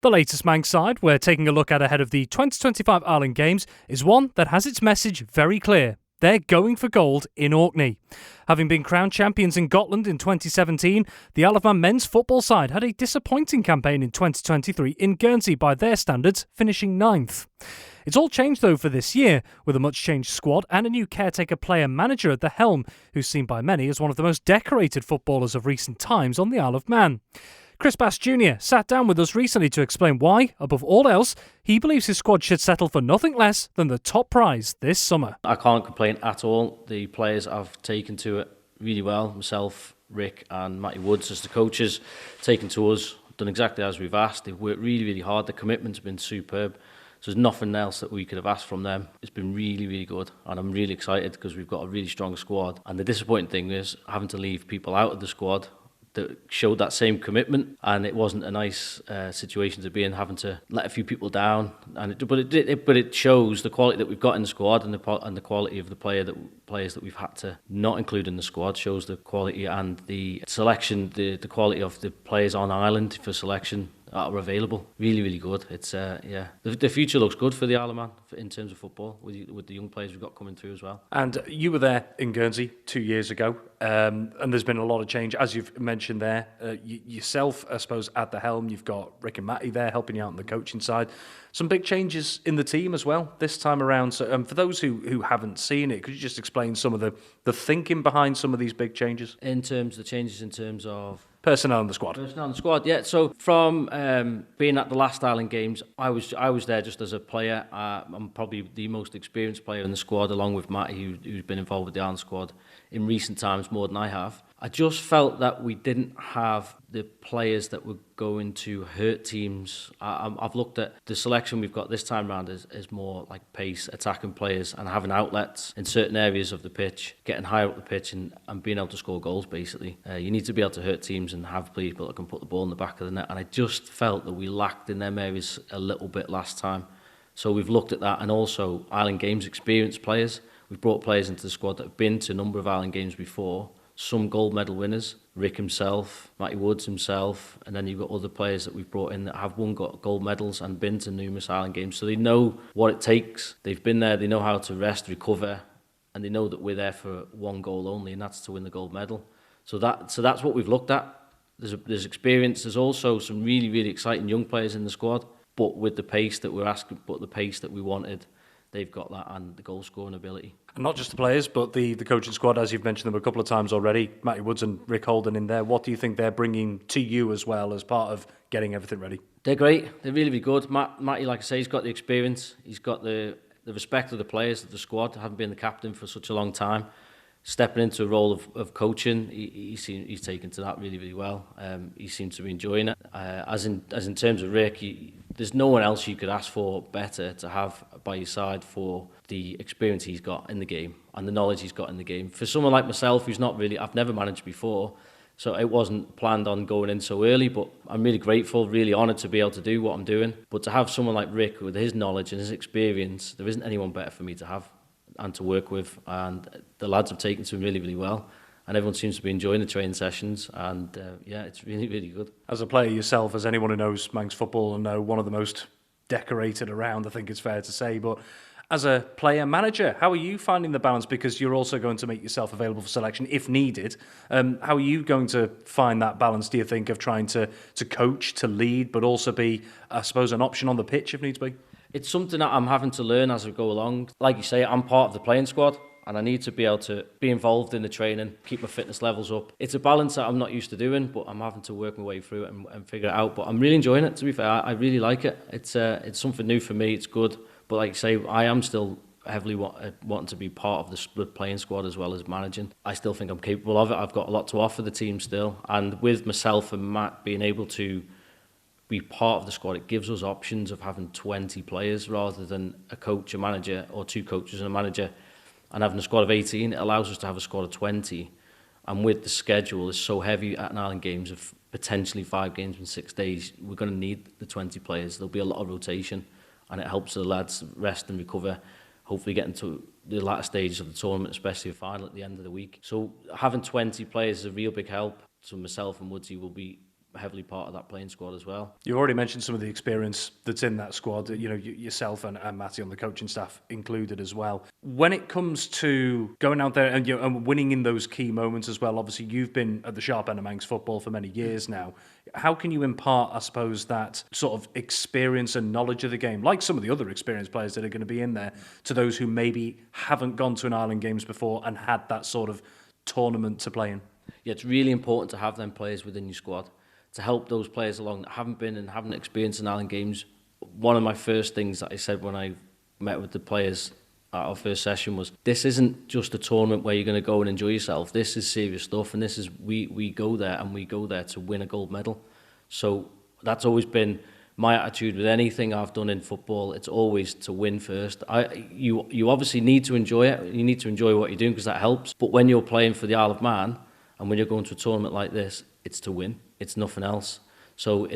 The latest Manx side we're taking a look at ahead of the 2025 Ireland Games is one that has its message very clear. They're going for gold in Orkney. Having been crowned champions in Gotland in 2017, the Isle of Man men's football side had a disappointing campaign in 2023 in Guernsey by their standards, finishing 9th. It's all changed though for this year, with a much changed squad and a new caretaker player manager at the helm, who's seen by many as one of the most decorated footballers of recent times on the Isle of Man. Chris Bass Jr. sat down with us recently to explain why, above all else, he believes his squad should settle for nothing less than the top prize this summer. I can't complain at all. The players have taken to it really well. Myself, Rick and Matty Woods as the coaches, taken to us, done exactly as we've asked. They've worked really, really hard. The commitment's been superb. So there's nothing else that we could have asked from them. It's been really, really good. And I'm really excited because we've got a really strong squad. And the disappointing thing is having to leave people out of the squad that showed that same commitment, and it wasn't a nice situation to be in, having to let a few people down. But it shows the quality that we've got in the squad, and the quality of the players that we've had to not include in the squad shows the quality and the selection, the quality of the players on Ireland for selection are available. Really, really good. It's the future looks good for the Isle of Man in terms of football with the young players we've got coming through as well. And you were there in Guernsey 2 years ago, and there's been a lot of change, as you've mentioned there. Yourself, I suppose, at the helm. You've got Rick and Matty there helping you out on the coaching side. Some big changes in the team as well this time around. So, for those who haven't seen it, could you just explain some of the thinking behind some of these big changes? In terms of the changes in terms of personnel in the squad. Personnel in the squad, yeah. So from being at the last Ireland Games, I was there just as a player. I'm probably the most experienced player in the squad, along with Matty, who's been involved with the Ireland squad in recent times more than I have. I just felt that we didn't have the players that were going to hurt teams. I've looked at the selection we've got this time round is more like pace, attacking players and having outlets in certain areas of the pitch, getting higher up the pitch and being able to score goals, basically. You need to be able to hurt teams and have people that can put the ball in the back of the net. And I just felt that we lacked in them areas a little bit last time. So we've looked at that, and also Ireland Games experienced players. We've brought players into the squad that have been to a number of Ireland Games before. Some gold medal winners, Rick himself, Matty Woods himself, and then you've got other players that we've brought in that have got gold medals and been to numerous Ireland Games. So they know what it takes. They've been there, they know how to rest, recover, and they know that we're there for one goal only, and that's to win the gold medal. So that's what we've looked at. There's experience. There's also some really, really exciting young players in the squad, but with the pace that we're asking, but the pace that we wanted, they've got that and the goal scoring ability. And not just the players, but the coaching squad, as you've mentioned them a couple of times already, Matty Woods and Rick Holden in there. What do you think they're bringing to you as well as part of getting everything ready? They're great. They're really, really good. Matty, like I say, he's got the experience. He's got the respect of the players, of the squad, having been the captain for such a long time. Stepping into a role of coaching, he's taken to that really, really well. He seems to be enjoying it. As in terms of Rick, there's no one else you could ask for better to have by your side for the experience he's got in the game and the knowledge he's got in the game. For someone like myself, I've never managed before, so it wasn't planned on going in so early, but I'm really grateful, really honoured to be able to do what I'm doing. But to have someone like Rick with his knowledge and his experience, there isn't anyone better for me to have and to work with, and the lads have taken to him really, really well, and everyone seems to be enjoying the training sessions, and it's really, really good. As a player yourself, as anyone who knows Manx football and know one of the most decorated around, I think it's fair to say, but as a player manager, how are you finding the balance? Because you're also going to make yourself available for selection if needed. How are you going to find that balance, do you think, of trying to coach, to lead, but also be, I suppose, an option on the pitch if needs be? It's something that I'm having to learn as I go along. Like you say, I'm part of the playing squad, and I need to be able to be involved in the training, keep my fitness levels up. It's a balance that I'm not used to doing, but I'm having to work my way through it and figure it out. But I'm really enjoying it, to be fair. I really like it. It's something new for me. It's good. But like you say, I am still heavily wanting to be part of the playing squad as well as managing. I still think I'm capable of it. I've got a lot to offer the team still. And with myself and Matt being able to be part of the squad, it gives us options of having 20 players rather than a coach, a manager, or two coaches and a manager, and having a squad of 18. It allows us to have a squad of 20, and with the schedule is so heavy at an Ireland Games of potentially 5 games in 6 days, we're going to need the 20 players. There'll be a lot of rotation, and it helps the lads rest and recover, hopefully getting to the latter stages of the tournament, especially the final at the end of the week. So having 20 players is a real big help. So myself and Woodsy will be heavily part of that playing squad as well. You already mentioned some of the experience that's in that squad, yourself and Matty on the coaching staff included as well. When it comes to going out there and winning in those key moments as well, obviously you've been at the sharp end of Manx football for many years now. How can you impart, I suppose, that sort of experience and knowledge of the game, like some of the other experienced players that are going to be in there, to those who maybe haven't gone to an Ireland Games before and had that sort of tournament to play in? Yeah, it's really important to have them players within your squad, to help those players along that haven't been and haven't experienced an Ireland Games. One of my first things that I said when I met with the players at our first session was, this isn't just a tournament where you're going to go and enjoy yourself. This is serious stuff, and this is we go there, and we go there to win a gold medal. So that's always been my attitude with anything I've done in football. It's always to win first. You obviously need to enjoy it. You need to enjoy what you're doing because that helps. But when you're playing for the Isle of Man, and when you're going to a tournament like this, it's to win. It's nothing else. So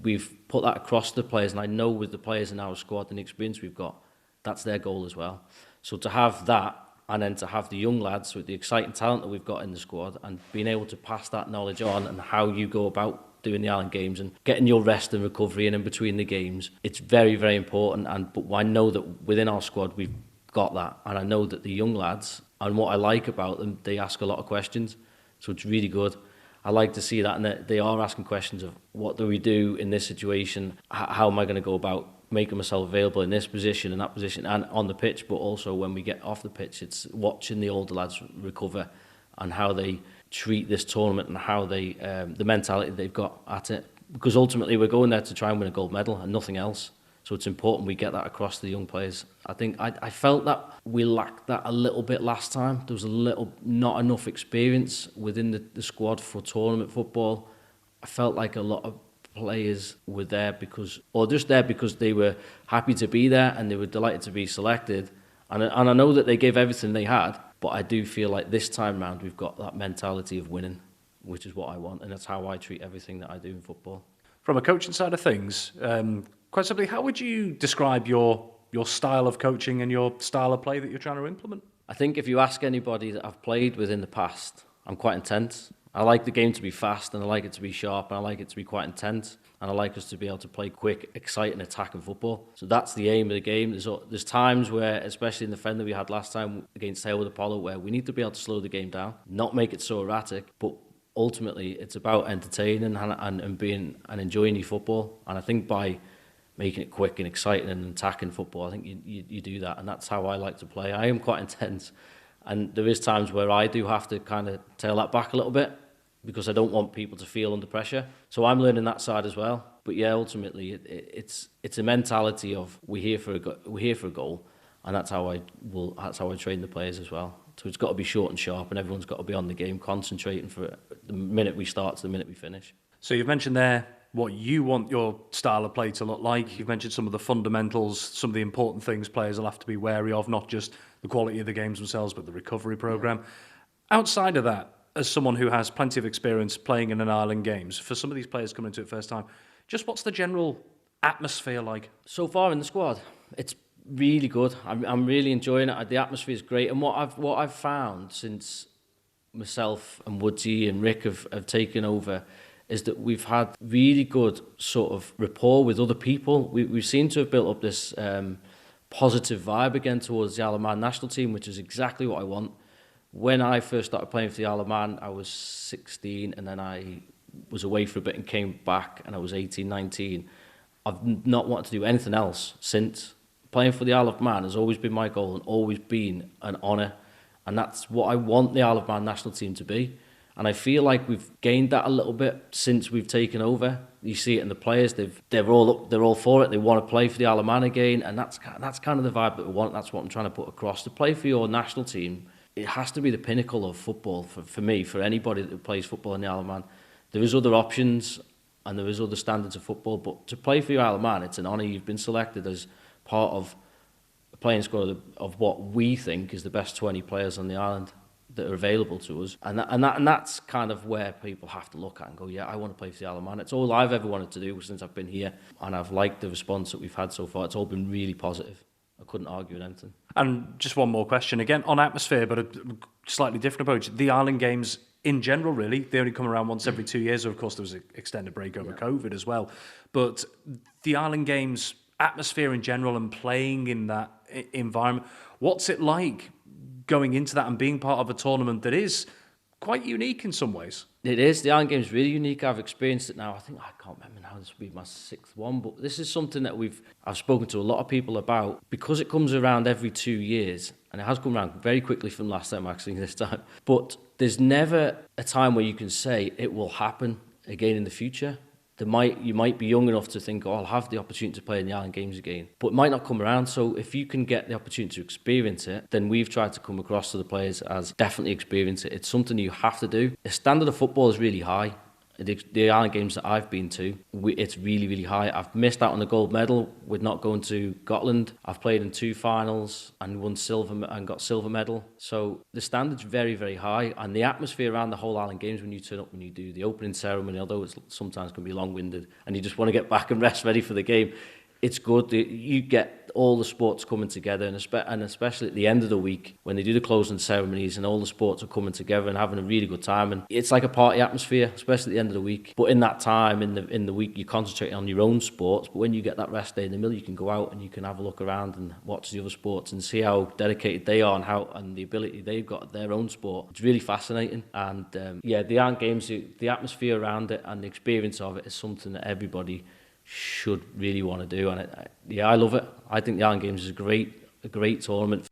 we've put that across the players, and I know with the players in our squad and the experience we've got, that's their goal as well. So to have that, and then to have the young lads with the exciting talent that we've got in the squad, and being able to pass that knowledge on, and how you go about doing the Ireland Games and getting your rest and recovery in between the games, it's very, very important. But I know that within our squad we've got that, and I know that the young lads, and what I like about them, they ask a lot of questions. So it's really good. I like to see that, and they are asking questions of, what do we do in this situation? How am I going to go about making myself available in this position and that position, and on the pitch, but also when we get off the pitch, it's watching the older lads recover and how they treat this tournament and how they, the mentality they've got at it. Because ultimately we're going there to try and win a gold medal and nothing else. So it's important we get that across to the young players. I think I felt that we lacked that a little bit last time. There was not enough experience within the squad for tournament football. I felt like a lot of players were there because they were happy to be there and they were delighted to be selected. And I know that they gave everything they had, but I do feel like this time round we've got that mentality of winning, which is what I want, and that's how I treat everything that I do in football. From a coaching side of things, quite simply, how would you describe your style of coaching and your style of play that you're trying to implement? I think if you ask anybody that I've played with in the past, I'm quite intense. I like the game to be fast, and I like it to be sharp, and I like it to be quite intense, and I like us to be able to play quick, exciting, attacking football. So that's the aim of the game. There's times where, especially in the friendly we had last time against Hailwood Apollo, where we need to be able to slow the game down, not make it so erratic, but ultimately it's about entertaining and being and enjoying your football. And I think by making it quick and exciting and attacking football, I think you do that, and that's how I like to play. I am quite intense, and there is times where I do have to kind of tail that back a little bit because I don't want people to feel under pressure. So I'm learning that side as well. But yeah, ultimately it's a mentality of we're here for a goal, and that's how I train the players as well. So it's got to be short and sharp, and everyone's got to be on the game, concentrating for the minute we start to the minute we finish. So you've mentioned there what you want your style of play to look like. You've mentioned some of the fundamentals, some of the important things players will have to be wary of, not just the quality of the games themselves, but the recovery programme. Yeah. Outside of that, as someone who has plenty of experience playing in an Ireland Games, for some of these players coming into it first time, just what's the general atmosphere like? So far in the squad, it's really good. I'm really enjoying it. The atmosphere is great, and what I've found since myself and Woodsy and Rick have taken over is that we've had really good sort of rapport with other people. We seem to have built up this positive vibe again towards the Isle of Man national team, which is exactly what I want. When I first started playing for the Isle of Man, I was 16, and then I was away for a bit and came back, and I was 18, 19. I've not wanted to do anything else since. Playing for the Isle of Man has always been my goal and always been an honour, and that's what I want the Isle of Man national team to be. And I feel like we've gained that a little bit since we've taken over. You see it in the players; they're all for it. They want to play for the Isle of Man again, and that's kind of the vibe that we want. That's what I'm trying to put across. To play for your national team, it has to be the pinnacle of football for me, for anybody that plays football in the Isle of Man. There is other options and there is other standards of football, but to play for your Isle of Man, it's an honour. You've been selected as part of a playing squad of what we think is the best 20 players on the island that are available to us, and that's kind of where people have to look at and go, yeah, I want to play for the Isle of Man. It's all I've ever wanted to do since I've been here, and I've liked the response that we've had so far. It's all been really positive. I couldn't argue with anything. And just one more question, again, on atmosphere, but a slightly different approach. The Ireland Games in general, really. They only come around once every 2 years. Of course, there was an extended break over COVID as well. But the Island Games atmosphere in general and playing in that environment, what's it like going into that and being part of a tournament that is quite unique in some ways? It is. The Island Games is really unique. I've experienced it now. I can't remember now. This will be my 6th one, but this is something that I've spoken to a lot of people about, because it comes around every 2 years, and it has come around very quickly from last time, actually, this time. But there's never a time where you can say it will happen again in the future. You might be young enough to think, I'll have the opportunity to play in the Island Games again, but it might not come around. So if you can get the opportunity to experience it, then we've tried to come across to the players as definitely experience it. It's something you have to do. The standard of football is really high. The Island Games that I've been to, it's really, really high. I've missed out on the gold medal with not going to Gotland. I've played in 2 finals and won silver and got silver medal. So the standard's very, very high, and the atmosphere around the whole Island Games when you turn up, when you do the opening ceremony, although it sometimes can be long-winded and you just want to get back and rest ready for the game, it's good. You get all the sports coming together, and especially at the end of the week when they do the closing ceremonies and all the sports are coming together and having a really good time. And it's like a party atmosphere, especially at the end of the week. But in that time, in the week, you concentrate on your own sports. But when you get that rest day in the middle, you can go out and you can have a look around and watch the other sports and see how dedicated they are and the ability they've got at their own sport. It's really fascinating. And the Island Games, the atmosphere around it and the experience of it is something that everybody should really want to do, and I love it. I think the Island Games is a great tournament.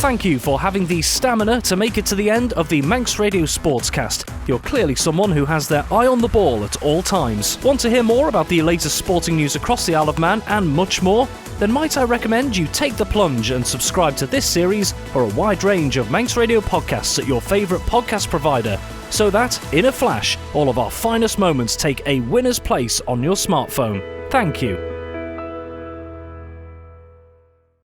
Thank you for having the stamina to make it to the end of the Manx Radio Sportscast. You're clearly someone who has their eye on the ball at all times. Want to hear more about the latest sporting news across the Isle of Man and much more? Then might I recommend you take the plunge and subscribe to this series or a wide range of Manx Radio podcasts at your favourite podcast provider, so that, in a flash, all of our finest moments take a winner's place on your smartphone. Thank you.